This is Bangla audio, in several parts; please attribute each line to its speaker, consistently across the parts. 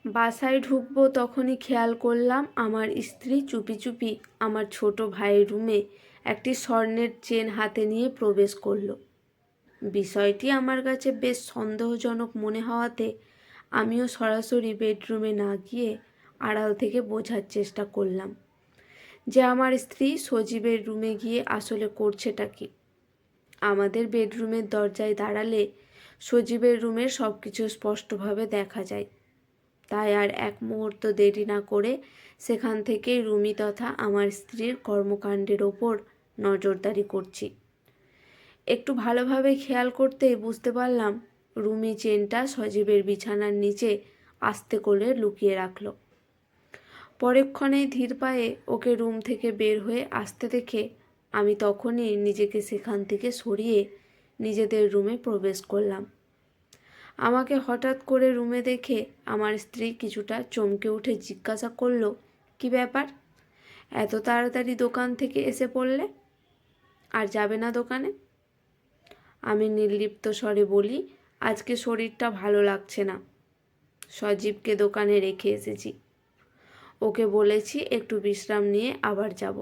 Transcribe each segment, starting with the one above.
Speaker 1: বাসায় ঢুকবো তখনই খেয়াল করলাম আমার স্ত্রী চুপি চুপি আমার ছোট ভাইয়ের রুমে একটি স্বর্ণের চেন হাতে নিয়ে প্রবেশ করলো। বিষয়টি আমার কাছে বেশ সন্দেহজনক মনে হওয়াতে আমিও সরাসরি বেডরুমে না গিয়ে আড়াল থেকে বোঝার চেষ্টা করলাম যে আমার স্ত্রী সজীবের রুমে গিয়ে আসলে করছেটা কি। আমাদের বেডরুমের দরজায় দাঁড়ালে সজীবের রুমের সব কিছু স্পষ্টভাবে দেখা যায়। তাই আর এক মুহূর্ত দেরি না করে সেখান থেকেই রুমি তথা আমার স্ত্রীর কর্মকাণ্ডের ওপর নজরদারি করছি। একটু ভালোভাবে খেয়াল করতেই বুঝতে পারলাম রুমি চেনটা সজীবের বিছানার নিচে আস্তে করে লুকিয়ে রাখল। পরেক্ষণেই ধীর পায়ে ওকে রুম থেকে বের হয়ে আসতে দেখে আমি তখনই নিজেকে সেখান থেকে সরিয়ে নিজেদের রুমে প্রবেশ করলাম। আমাকে হঠাৎ করে রুমে দেখে আমার স্ত্রী কিছুটা চমকে উঠে জিজ্ঞাসা করল, কি ব্যাপার, এত তাড়াতাড়ি দোকান থেকে এসে পড়লে? আর যাবে না দোকানে? আমি নির্লিপ্ত স্বরে বলি, আজকে শরীরটা ভালো লাগছে না, সজীবকে দোকানে রেখে এসেছি। ওকে বলেছি একটু বিশ্রাম নিয়ে আবার যাব।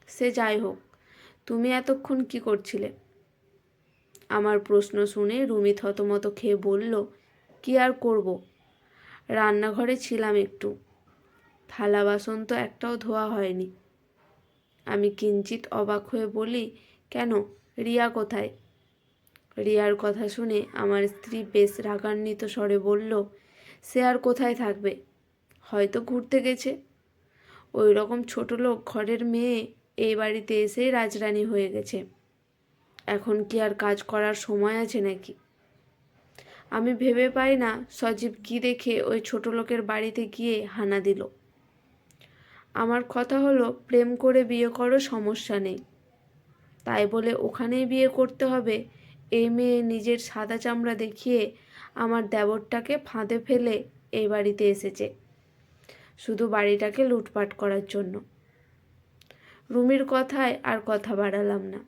Speaker 1: সে যাই হোক, তুমি এতক্ষণ কি করছিলে? আমার প্রশ্ন শুনে রুমি থতমত খেয়ে বলল, কি আর করব, রান্নাঘরে ছিলাম একটু, থালা বাসন তো একটাও ধোয়া হয়নি। আমি কিঞ্চিত অবাক হয়ে বলি, কেন, রিয়া কোথায়? রিয়ার কথা শুনে আমার স্ত্রী বেশ রাগান্বিত স্বরে বলল, সে আর কোথায় থাকবে, হয়তো ঘুরতে গেছে। ওই রকম ছোটলোক ঘরের মেয়ে এই বাড়িতে এসেই রাজরানী হয়ে গেছে, এখন কি আর কাজ করার সময় আছে নাকি? আমি ভেবে পাই না সজীব কি দেখে ওই ছোট লোকের বাড়িতে গিয়ে হানা দিল। আমার কথা হলো, প্রেম করে বিয়ে করো, সমস্যা নেই, তাই বলে ওখানেই বিয়ে করতে হবে? এই মেয়ে নিজের সাদা চামড়া দেখিয়ে আমার দেবরটাকে ফাঁদে ফেলে এই বাড়িতে এসেছে শুধু বাড়িটাকে লুটপাট করার জন্য। রুমির কথায় আর কথা বাড়ালাম না,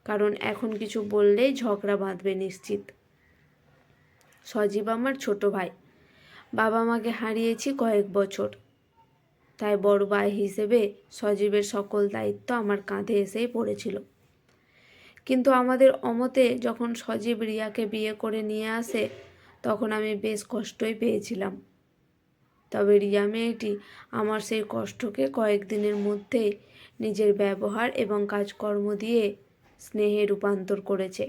Speaker 1: কারণ এখন কিছু বললেই ঝগড়া বাঁধবে নিশ্চিত। সজীব আমার ছোট ভাই, বাবা মাকে হারিয়েছি কয়েক বছর, তাই বড় ভাই হিসেবে সজীবের সকল দায়িত্ব আমার কাঁধে এসেই পড়েছিল। কিন্তু আমাদের অমতে যখন সজীব রিয়াকে বিয়ে করে নিয়ে আসে তখন আমি বেশ কষ্টই পেয়েছিলাম। তবে রিয়া মেয়েটি আমার সেই কষ্টকে কয়েকদিনের মধ্যেই নিজের ব্যবহার এবং কাজকর্ম দিয়ে স্নেহে রূপান্তর করেছে।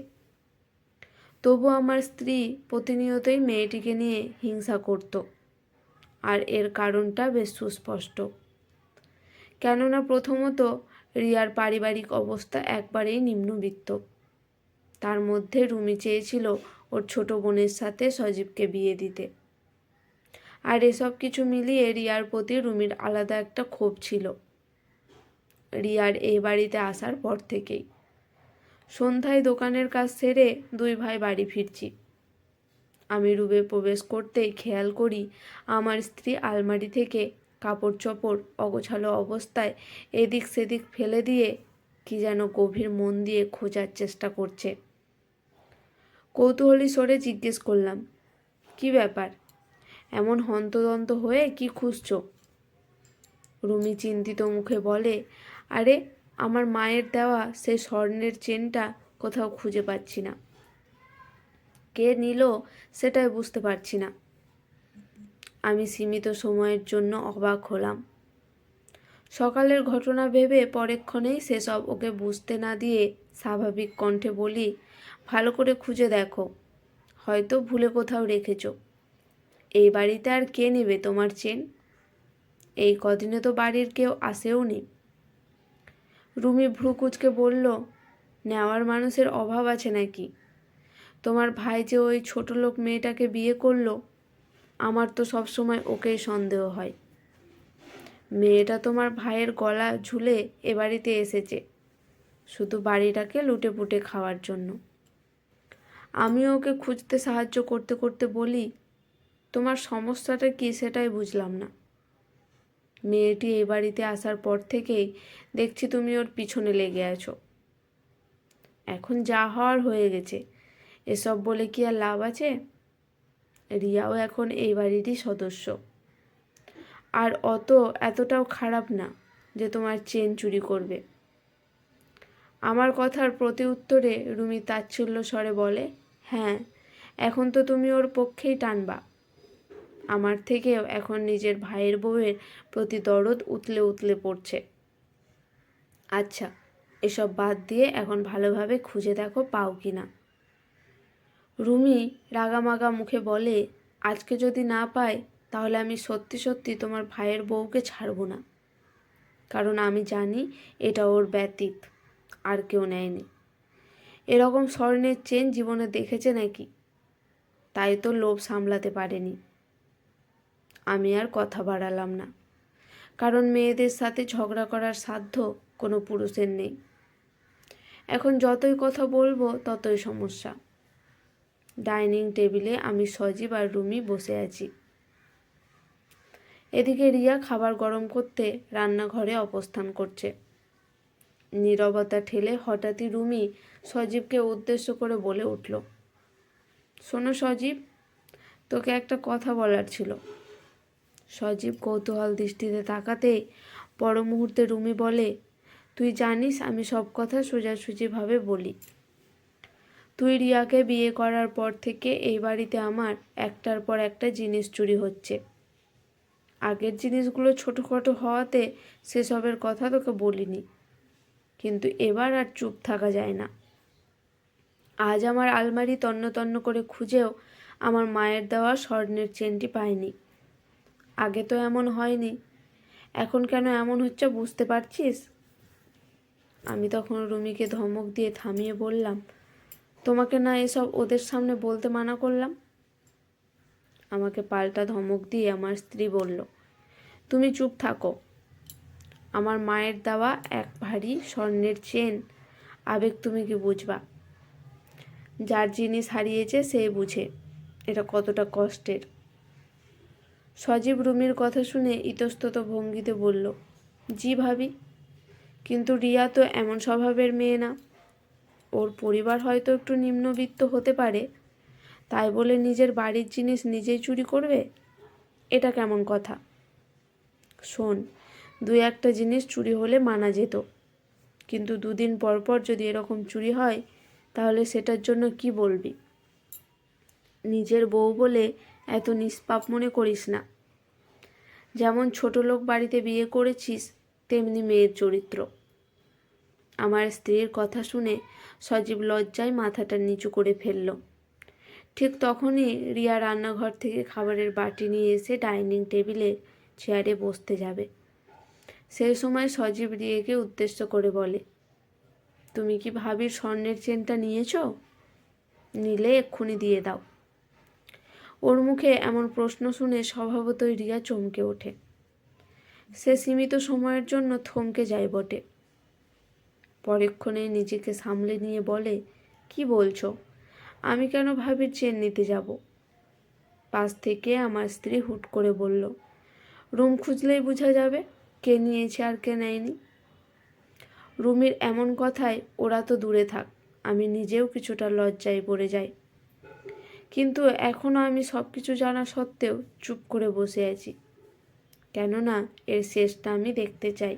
Speaker 1: তবু আমার স্ত্রী প্রতিনিয়তই মেয়েটিকে নিয়ে হিংসা করত, আর এর কারণটা বেশ সুস্পষ্ট। কেননা প্রথমত রিয়ার পারিবারিক অবস্থা একবারেই নিম্নবিত্ত, তার মধ্যে রুমি চেয়েছিল ওর ছোট বোনের সাথে সজীবকে বিয়ে দিতে। আর এসব কিছু মিলিয়ে রিয়ার প্রতি রুমির আলাদা একটা ক্ষোভ ছিল রিয়ার এই বাড়িতে আসার পর থেকেই। সন্ধ্যায় দোকানের কাজ সেরে দুই ভাই বাড়ি ফিরছি। আমি রুমে প্রবেশ করতেই খেয়াল করি আমার স্ত্রী আলমারি থেকে কাপড় চোপড় অগোছালো অবস্থায় এদিক সেদিক ফেলে দিয়ে কি যেন গভীর মন দিয়ে খোঁজার চেষ্টা করছে। কৌতূহলী স্বরে জিজ্ঞেস করলাম, কি ব্যাপার, এমন হন্তদন্ত হয়ে কি খুঁজছ? রুমি চিন্তিত মুখে বলে, আরে আমার মায়ের দেওয়া সেই স্বর্ণের চেনটা কোথাও খুঁজে পাচ্ছি না, কে নিল সেটাই বুঝতে পারছি না। আমি সীমিত সময়ের জন্য অবাক হলাম। সকালের ঘটনা ভেবে পরেক্ষণেই সেসব ওকে বুঝতে না দিয়ে স্বাভাবিক কণ্ঠে বলি, ভালো করে খুঁজে দেখো, হয়তো ভুলে কোথাও রেখেছ। এই বাড়িতে আর কে নেবে তোমার চেন? এই কদিনে তো বাড়ির কেউ আসেও নি। রুমি ভ্রু কুঁচকে বলল, নেওয়ার মানুষের অভাব আছে নাকি? তোমার ভাই যে ওই ছোট লোক মেয়েটাকে বিয়ে করলো, আমার তো সবসময় ওকেই সন্দেহ হয়। মেয়েটা তোমার ভাইয়ের গলা ঝুলে এ বাড়িতে এসেছে শুধু বাড়িটাকে লুটে পুটে খাওয়ার জন্য। আমিও ওকে খুঁজতে সাহায্য করতে করতে বলি, তোমার সমস্যাটা কি সেটাই বুঝলাম না। মেয়েটি এই বাড়িতে আসার পর থেকেই দেখছি তুমি ওর পিছনে লেগে আছো। এখন যা হওয়ার হয়ে গেছে, এসব বলে কি আর লাভ আছে? রিয়াও এখন এই বাড়িরই সদস্য। আর এতটাও খারাপ না যে তোমার চেন চুরি করবে। আমার কথার প্রতি উত্তরে রুমি তাচ্ছিল্য স্বরে বলে, হ্যাঁ, এখন তো তুমি ওর পক্ষেই টানবা। আমার থেকেও এখন নিজের ভাইয়ের বউয়ের প্রতি দরদ উতলে উতলে পড়ছে। আচ্ছা, এসব বাদ দিয়ে এখন ভালোভাবে খুঁজে দেখো পাও কি না। রুমি রাগামাগা মুখে বলে, আজকে যদি না পাই তাহলে আমি সত্যি সত্যি তোমার ভাইয়ের বউকে ছাড়ব না। কারণ আমি জানি এটা ওর ব্যতীত আর কেউ নেয়নি। এরকম স্বর্ণের চেন জীবনে দেখেছে নাকি? তাই তো লোভ সামলাতে পারেনি। আমি আর কথা বাড়ালাম না, কারণ মেয়েদের সাথে ঝগড়া করার সাধ্য কোনো পুরুষের নেই। এখন যতই কথা বলবো ততই সমস্যা। ডাইনিং টেবিলে আমি সজীব আর রুমি বসে আছি। এদিকে রিয়া খাবার গরম করতে রান্নাঘরে অবস্থান করছে। নীরবতা ঠেলে হঠাৎই রুমি সজীবকে উদ্দেশ্য করে বলে উঠল, শোনো সজীব, তোকে একটা কথা বলার ছিল। সজীব কৌতূহল দৃষ্টিতে তাকাতেই পর মুহূর্তে রুমি বলে, তুই জানিস আমি সব কথা সোজাসুজিভাবে বলি। তুই রিয়াকে বিয়ে করার পর থেকে এই বাড়িতে আমার একটার পর একটা জিনিস চুরি হচ্ছে। আগের জিনিসগুলো ছোটোখাটো হওয়াতে সেসবের কথা তোকে বলিনি, কিন্তু এবার আর চুপ থাকা যায় না। আজ আমার আলমারি তন্ন তন্ন করে খুঁজেও আমার মায়ের দেওয়া স্বর্ণের চেনটি পাইনি। আগে তো এমন হয়নি, এখন কেন এমন হচ্ছে বুঝতে পারছিস? আমি তখন রুমিকে ধমক দিয়ে থামিয়ে বললাম, তোমাকে না এসব ওদের সামনে বলতে মানা করলাম? আমাকে পাল্টা ধমক দিয়ে আমার স্ত্রী বলল, তুমি চুপ থাকো। আমার মায়ের দেওয়া এক ভারী স্বর্ণের চেন, আবেগ তুমি কি বুঝবা? যার জিনিস হারিয়েছে সে বুঝে এটা কতটা কষ্টের। সজীব রুমির কথা শুনে ইতস্তত ভঙ্গিতে বলল, জি ভাবি, কিন্তু রিয়া তো এমন স্বভাবের মেয়ে না। ওর পরিবার হয়তো একটু নিম্নবিত্ত হতে পারে, তাই বলে নিজের বাড়ির জিনিস নিজেই চুরি করবে? এটা কেমন কথা? শোন, দুই একটা জিনিস চুরি হলে মানা যেত, কিন্তু দুদিন পর পর যদি এরকম চুরি হয় তাহলে সেটার জন্য কি বলবি? নিজের বউ বলে এত নিষ্পাপ মনে করিস না। যেমন ছোটলোক বাড়িতে বিয়ে করেছিস তেমনি মেয়ের চরিত্র। আমার স্ত্রীর কথা শুনে সজীব লজ্জায় মাথাটা নিচু করে ফেলল। ঠিক তখনই রিয়া রান্নাঘর থেকে খাবারের বাটি নিয়ে এসে ডাইনিং টেবিলে চেয়ারে বসতে যাবে। সেই সময় সজীব রিয়াকে উদ্দেশ্য করে বলে, তুমি কি ভাবির স্বর্ণের চেনটা নিয়েছো? নিলে এক্ষুনি দিয়ে দাও। ওর মুখে এমন প্রশ্ন শুনে স্বভাবতই রিয়া চমকে ওঠে। সে সীমিত সময়ের জন্য থমকে যায় বটে, পরক্ষণে নিজেকে সামলে নিয়ে বলে, কি বলছো? আমি কেন ভাবির চেন নিতে যাব? পাশ থেকে আমার স্ত্রী হুট করে বলল, রুম খুঁজলেই বোঝা যাবে কে নিয়েছে আর কে নেয়নি। রুমির এমন কথায় ওরা তো দূরে থাক, আমি নিজেও কিছুটা লজ্জায় পড়ে যাই। কিন্তু এখনও আমি সব কিছু জানা সত্ত্বেও চুপ করে বসে আছি, কেননা এর শেষটা আমি দেখতে চাই।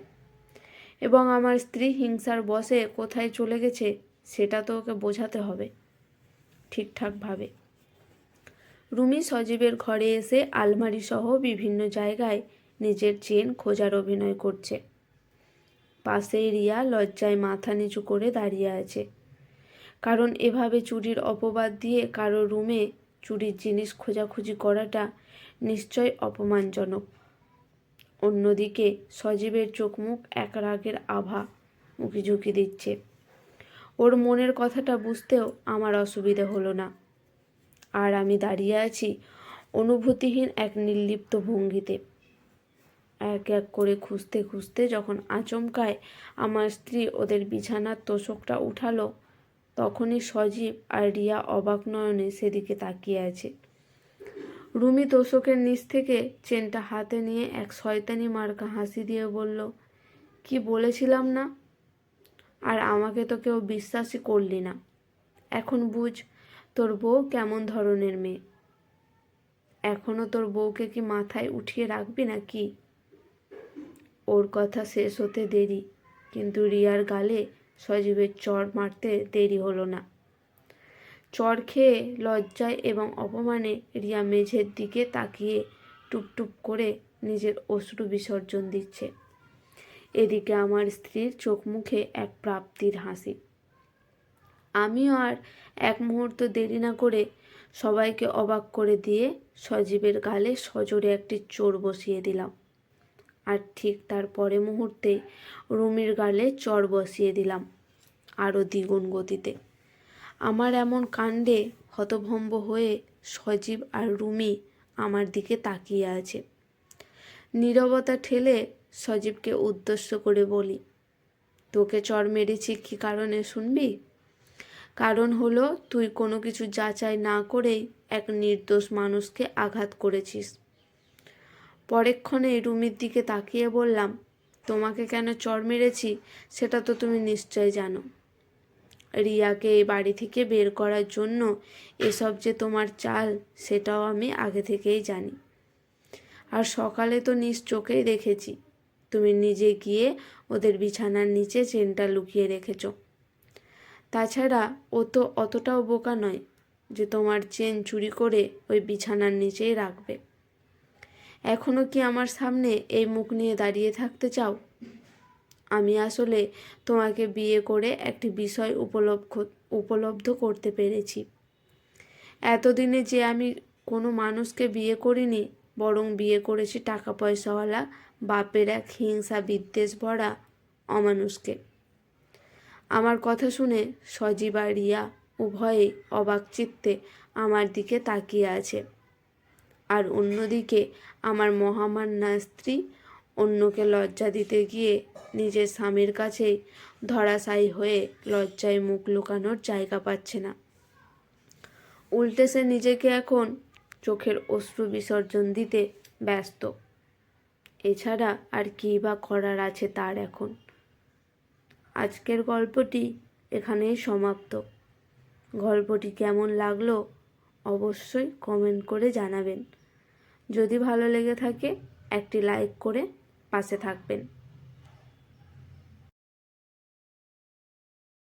Speaker 1: এবং আমার স্ত্রী হিংসার বশে কোথায় চলে গেছে সেটা তো ওকে বোঝাতে হবে ঠিকঠাকভাবে। রুমি সজীবের ঘরে এসে আলমারি সহ বিভিন্ন জায়গায় নিজের চেন খোঁজার অভিনয় করছে। পাশেই রিয়া লজ্জায় মাথা নিচু করে দাঁড়িয়ে আছে, কারণ এভাবে চুরির অপবাদ দিয়ে কারো রুমে চুরির জিনিস খোঁজাখুঁজি করাটা নিশ্চয় অপমানজনক। অন্যদিকে সজীবের চোখ মুখ এক রাগের আভা উঁকিঝুঁকি দিচ্ছে। ওর মনের কথাটা বুঝতেও আমার অসুবিধে হলো না। আর আমি দাঁড়িয়ে আছি অনুভূতিহীন এক নির্লিপ্ত ভঙ্গিতে। এক এক করে খুঁজতে খুঁজতে যখন আচমকায় আমার স্ত্রী ওদের বিছানার তোশকটা উঠালো, তখনই সজীব আর রিয়া অবাক নয়নে সেদিকে তাকিয়ে আছে। রুমি তোশকের নিচ থেকে চেনটা হাতে নিয়ে এক শয়তানি মার্কা হাসি দিয়ে বলল, কি বলেছিলাম না? আর আমাকে তো কেউ বিশ্বাসই করলি না। এখন বুঝ তোর বউ কেমন ধরনের মেয়ে। এখনও তোর বউকে কি মাথায় উঠিয়ে রাখবি নাকি? ওর কথা শেষ হতে দেরি, কিন্তু রিয়ার গালে সজীবের চড় মারতে দেরি হলো না। চড় খেয়ে লজ্জায় এবং অপমানে রিয়া মেঝের দিকে তাকিয়ে টুপটুপ করে নিজের অশ্রু বিসর্জন দিচ্ছে। এদিকে আমার স্ত্রীর চোখ মুখে এক প্রাপ্তির হাসি। আমিও আর এক মুহূর্ত দেরি না করে সবাইকে অবাক করে দিয়ে সজীবের গালে সজোরে একটি চড় বসিয়ে দিলাম। আর ঠিক তার পরে মুহূর্তে রুমির গালে চড় বসিয়ে দিলাম আরও দ্বিগুণ গতিতে। আমার এমন কাণ্ডে হতভম্ব হয়ে সজীব আর রুমি আমার দিকে তাকিয়ে আছে। নীরবতা ঠেলে সজীবকে উদ্দেশ্য করে বলি, তোকে চড় মেরেছি কী কারণে শুনবি? কারণ হলো তুই কোনো কিছু যাচাই না করেই এক নির্দোষ মানুষকে আঘাত করেছিস। পরেক্ষণে রুমির দিকে তাকিয়ে বললাম, তোমাকে কেন চড় মেরেছি সেটা তো তুমি নিশ্চয় জানো। রিয়াকে এই বাড়ি থেকে বের করার জন্য এসব যে তোমার চাল সেটাও আমি আগে থেকেই জানি। আর সকালে তো নিজ চোখেই দেখেছি তুমি নিজে গিয়ে ওদের বিছানার নিচে চেনটা লুকিয়ে রেখেছ। তাছাড়া ও তো অতটাও বোকা নয় যে তোমার চেন চুরি করে ওই বিছানার নিচেই রাখবে। এখনও কি আমার সামনে এই মুখ নিয়ে দাঁড়িয়ে থাকতে চাও? আমি আসলে তোমাকে বিয়ে করে একটি বিষয় উপলব্ধ করতে পেরেছি। এতদিনে যে আমি কোনো মানুষকে বিয়ে করিনি, বরং বিয়ে করেছি টাকা পয়সাওয়ালা বাপের এক হিংসা বিদ্বেষ ভরা অমানুষকে। আমার কথা শুনে সজীব আর রিয়া উভয়েই অবাক চিত্তে আমার দিকে তাকিয়ে আছে। আর অন্যদিকে আমার মহামান্যা স্ত্রী অন্যকে লজ্জা দিতে গিয়ে নিজের স্বামীর কাছেই ধরাশায়ী হয়ে লজ্জায় মুখ লুকানোর জায়গা পাচ্ছে না। উল্টে সে নিজেকে এখন চোখের অশ্রু বিসর্জন দিতে ব্যস্ত। এছাড়া আর কী বা করার আছে তার এখন। আজকের গল্পটি এখানেই সমাপ্ত। গল্পটি কেমন লাগলো অবশ্যই কমেন্ট করে জানাবেন। যদি ভালো লেগে থাকে একটি লাইক করে পাশে থাকবেন।